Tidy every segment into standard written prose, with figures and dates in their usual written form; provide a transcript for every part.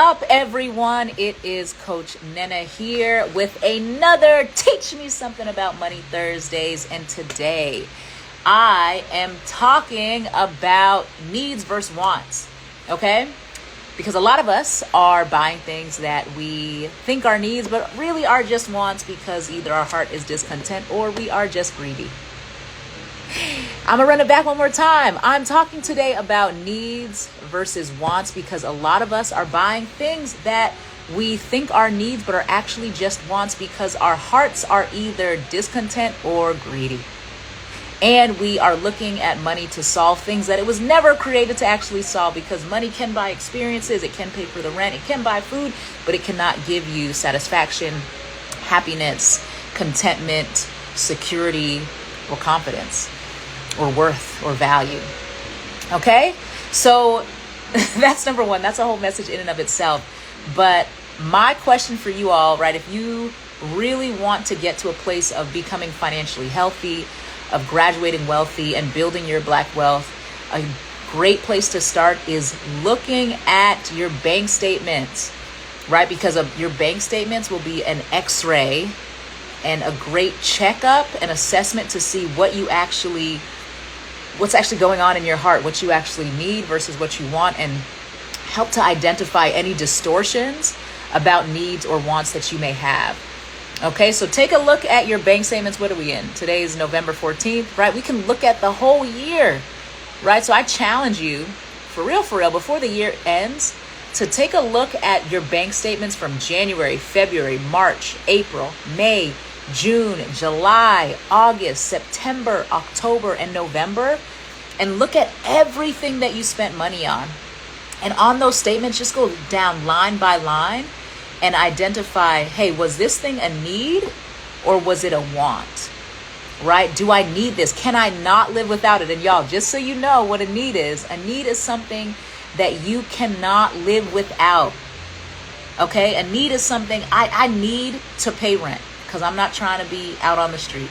Up, everyone? It is Coach Nena here with another Teach Me Something About Money Thursdays, and today I am talking about needs versus wants, okay? Because a lot of us are buying things that we think are needs but really are just wants because either our heart is discontent or we are just greedy. I'm gonna run it back one more time. I'm talking today about needs versus wants because a lot of us are buying things that we think are needs but are actually just wants because our hearts are either discontent or greedy. And we are looking at money to solve things that it was never created to actually solve, because money can buy experiences, it can pay for the rent, it can buy food, but it cannot give you satisfaction, happiness, contentment, security, or confidence, or worth, or value. Okay? So that's number one. That's a whole message in and of itself. But my question for you all, right, if you really want to get to a place of becoming financially healthy, of graduating wealthy and building your Black wealth, a great place to start is looking at your bank statements, right? Because of your bank statements will be an X-ray and a great checkup and assessment to see what's actually going on in your heart, what you actually need versus what you want, and help to identify any distortions about needs or wants that you may have. Okay, so take a look at your bank statements. What are we in? Today is November 14th, right? We can look at the whole year, right? So I challenge you, for real, before the year ends, to take a look at your bank statements from January, February, March, April, May, June, July, August, September, October, and November, and look at everything that you spent money on. And on those statements, just go down line by line and identify, hey, was this thing a need or was it a want, right? Do I need this? Can I not live without it? And y'all, just so you know what a need is something that you cannot live without, okay? A need is something I need to pay rent because I'm not trying to be out on the street.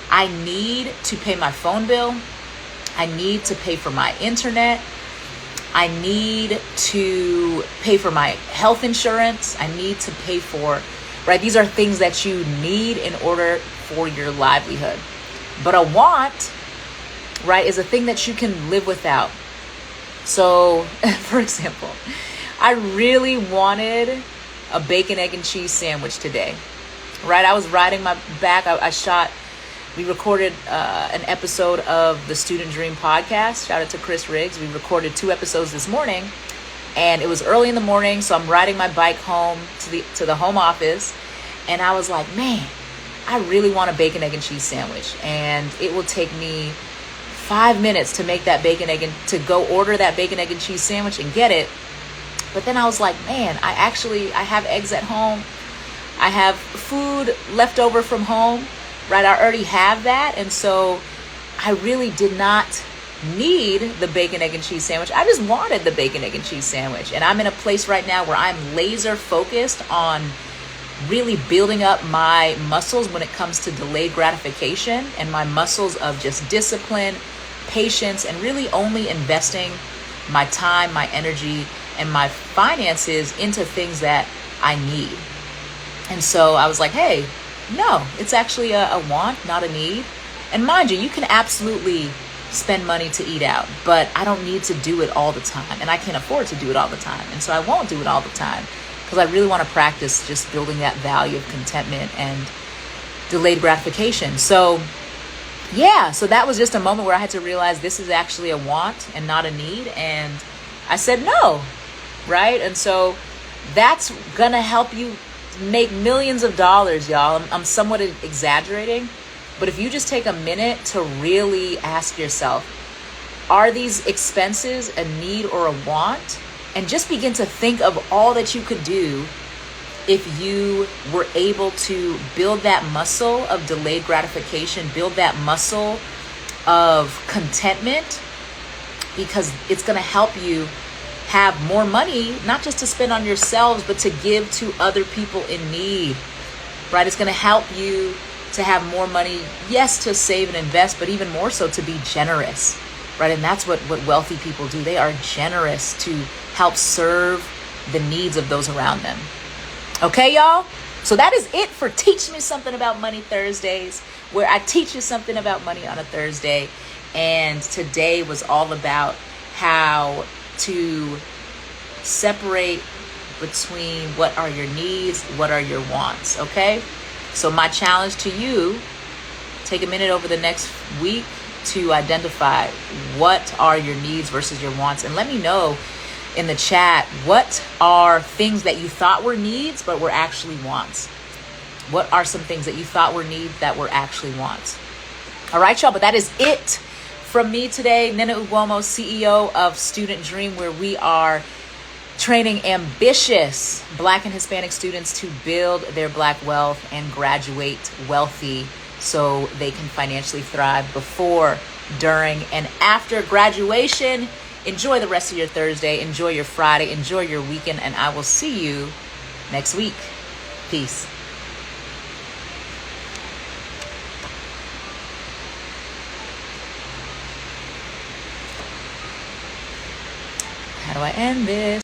I need to pay my phone bill. I need to pay for my internet. I need to pay for my health insurance. I need to pay for, right? These are things that you need in order for your livelihood. But a want, right, is a thing that you can live without. So, for example, I really wanted a bacon, egg, and cheese sandwich today, right? I was riding my back. We recorded an episode of the Student Dream podcast. Shout out to Chris Riggs. We recorded 2 episodes this morning, and it was early in the morning. So I'm riding my bike home to the home office, and I was like, man, I really want a bacon, egg, and cheese sandwich, and it will take me 5 minutes to make that to go order that bacon, egg, and cheese sandwich and get it. But then I was like, man, I have eggs at home. I have food left over from home. Right, I already have that, and so I really did not need the bacon, egg, and cheese sandwich. I just wanted the bacon, egg, and cheese sandwich, and I'm in a place right now where I'm laser focused on really building up my muscles when it comes to delayed gratification and my muscles of just discipline, patience, and really only investing my time, my energy, and my finances into things that I need. And so I was like, hey, no, it's actually a want, not a need. And mind you, you can absolutely spend money to eat out, but I don't need to do it all the time, and I can't afford to do it all the time. And so I won't do it all the time because I really want to practice just building that value of contentment and delayed gratification. So yeah, so that was just a moment where I had to realize this is actually a want and not a need. And I said no, right? And so that's gonna help you make millions of dollars, y'all. I'm somewhat exaggerating, but if you just take a minute to really ask yourself, are these expenses a need or a want? And just begin to think of all that you could do if you were able to build that muscle of delayed gratification, build that muscle of contentment, because it's going to help you have more money, not just to spend on yourselves, but to give to other people in need, right? It's going to help you to have more money, yes, to save and invest, but even more so to be generous, right? And that's what wealthy people do. They are generous to help serve the needs of those around them. Okay, y'all? So that is it for Teach Me Something About Money Thursdays, where I teach you something about money on a Thursday. And today was all about how to separate between what are your needs, what are your wants, okay? So my challenge to you, take a minute over the next week to identify what are your needs versus your wants. And let me know in the chat, what are things that you thought were needs but were actually wants? What are some things that you thought were needs that were actually wants? All right, y'all, but that is it from me today, Nina Uguomo, CEO of Student Dream, where we are training ambitious Black and Hispanic students to build their Black wealth and graduate wealthy so they can financially thrive before, during, and after graduation. Enjoy the rest of your Thursday. Enjoy your Friday. Enjoy your weekend. And I will see you next week. Peace. How do I end this?